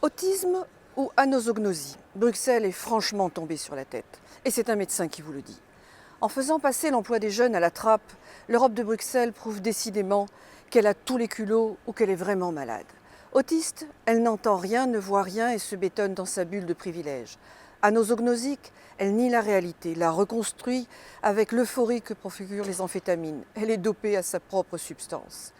Autisme ou anosognosie, Bruxelles est franchement tombée sur la tête. Et c'est un médecin qui vous le dit. En faisant passer l'emploi des jeunes à la trappe, l'Europe de Bruxelles prouve décidément qu'elle a tous les culots ou qu'elle est vraiment malade. Autiste, elle n'entend rien, ne voit rien et se bétonne dans sa bulle de privilèges. Anosognosique, elle nie la réalité, la reconstruit avec l'euphorie que procurent les amphétamines. Elle est dopée à sa propre substance.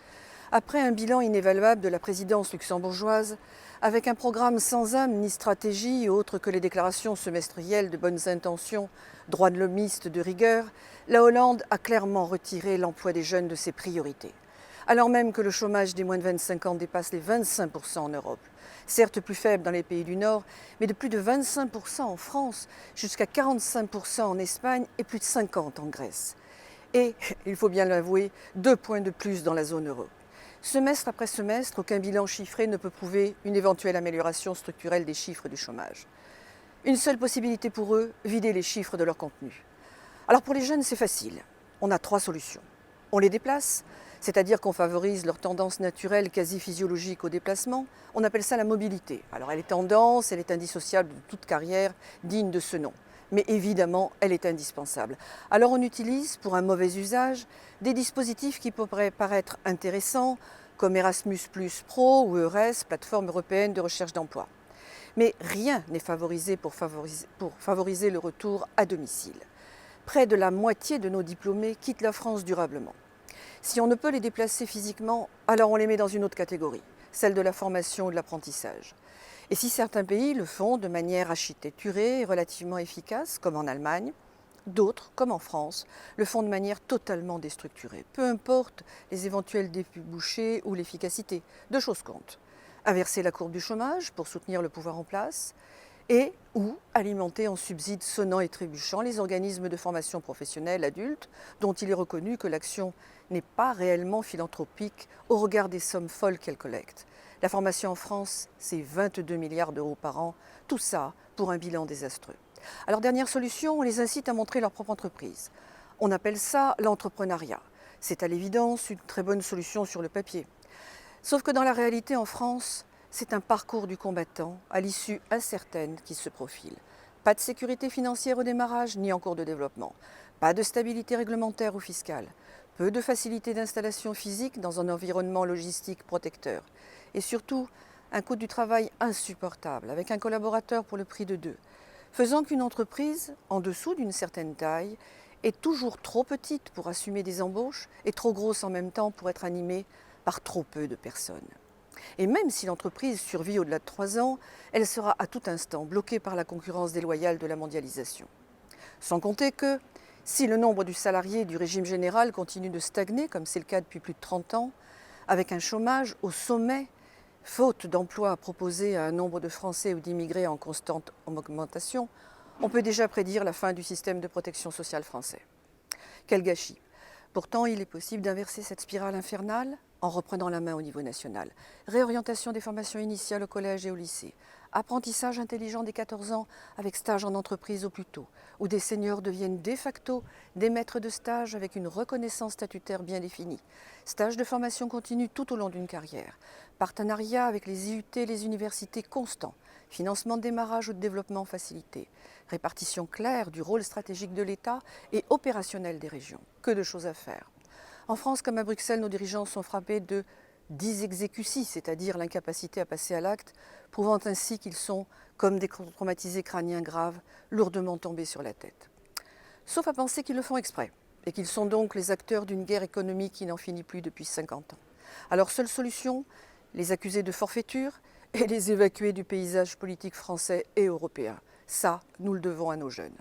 Après un bilan inévaluable de la présidence luxembourgeoise, avec un programme sans âme ni stratégie autre que les déclarations semestrielles de bonnes intentions, droits de l'homiste de rigueur, la Hollande a clairement retiré l'emploi des jeunes de ses priorités. Alors même que le chômage des moins de 25 ans dépasse les 25% en Europe, certes plus faible dans les pays du Nord, mais de plus de 25% en France, jusqu'à 45% en Espagne et plus de 50% en Grèce. Et, il faut bien l'avouer, 2 points de plus dans la zone euro. Semestre après semestre, aucun bilan chiffré ne peut prouver une éventuelle amélioration structurelle des chiffres du chômage. Une seule possibilité pour eux, vider les chiffres de leur contenu. Alors pour les jeunes, c'est facile. On a 3 solutions. On les déplace, c'est-à-dire qu'on favorise leur tendance naturelle quasi physiologique au déplacement. On appelle ça la mobilité. Alors elle est tendance, elle est indissociable de toute carrière digne de ce nom. Mais évidemment, elle est indispensable. Alors on utilise, pour un mauvais usage, des dispositifs qui pourraient paraître intéressants, comme Erasmus Plus Pro ou EURES, plateforme européenne de recherche d'emploi. Mais rien n'est favorisé pour favoriser le retour à domicile. Près de la moitié de nos diplômés quittent la France durablement. Si on ne peut les déplacer physiquement, alors on les met dans une autre catégorie, celle de la formation ou de l'apprentissage. Et si certains pays le font de manière architecturée et relativement efficace, comme en Allemagne, d'autres, comme en France, le font de manière totalement déstructurée. Peu importe les éventuels débouchés ou l'efficacité, 2 choses comptent. Inverser la courbe du chômage pour soutenir le pouvoir en place et ou alimenter en subsides sonnants et trébuchants les organismes de formation professionnelle adultes dont il est reconnu que l'action n'est pas réellement philanthropique au regard des sommes folles qu'elle collecte. La formation en France, c'est 22 milliards d'euros par an, tout ça pour un bilan désastreux. Alors dernière solution, on les incite à montrer leur propre entreprise. On appelle ça l'entrepreneuriat. C'est à l'évidence une très bonne solution sur le papier. Sauf que dans la réalité en France, c'est un parcours du combattant à l'issue incertaine qui se profile. Pas de sécurité financière au démarrage ni en cours de développement. Pas de stabilité réglementaire ou fiscale. Peu de facilité d'installation physique dans un environnement logistique protecteur. Et surtout, un coût du travail insupportable avec un collaborateur pour le prix de 2. Faisant qu'une entreprise, en dessous d'une certaine taille, est toujours trop petite pour assumer des embauches et trop grosse en même temps pour être animée par trop peu de personnes. Et même si l'entreprise survit au-delà de 3 ans, elle sera à tout instant bloquée par la concurrence déloyale de la mondialisation. Sans compter que, si le nombre du salarié du régime général continue de stagner, comme c'est le cas depuis plus de 30 ans, avec un chômage au sommet, faute d'emplois proposés à un nombre de Français ou d'immigrés en constante augmentation, on peut déjà prédire la fin du système de protection sociale français. Quel gâchis! Pourtant, il est possible d'inverser cette spirale infernale en reprenant la main au niveau national. Réorientation des formations initiales au collège et au lycée. Apprentissage intelligent dès 14 ans avec stage en entreprise au plus tôt, où des seniors deviennent de facto des maîtres de stage avec une reconnaissance statutaire bien définie. Stage de formation continue tout au long d'une carrière. Partenariat avec les IUT et les universités constant. Financement de démarrage ou de développement facilité. Répartition claire du rôle stratégique de l'État et opérationnel des régions. Que de choses à faire. En France comme à Bruxelles, nos dirigeants sont frappés de dysexécutie, c'est-à-dire l'incapacité à passer à l'acte, prouvant ainsi qu'ils sont, comme des traumatisés crâniens graves, lourdement tombés sur la tête. Sauf à penser qu'ils le font exprès, et qu'ils sont donc les acteurs d'une guerre économique qui n'en finit plus depuis 50 ans. Alors, seule solution, les accuser de forfaiture et les évacuer du paysage politique français et européen. Ça, nous le devons à nos jeunes.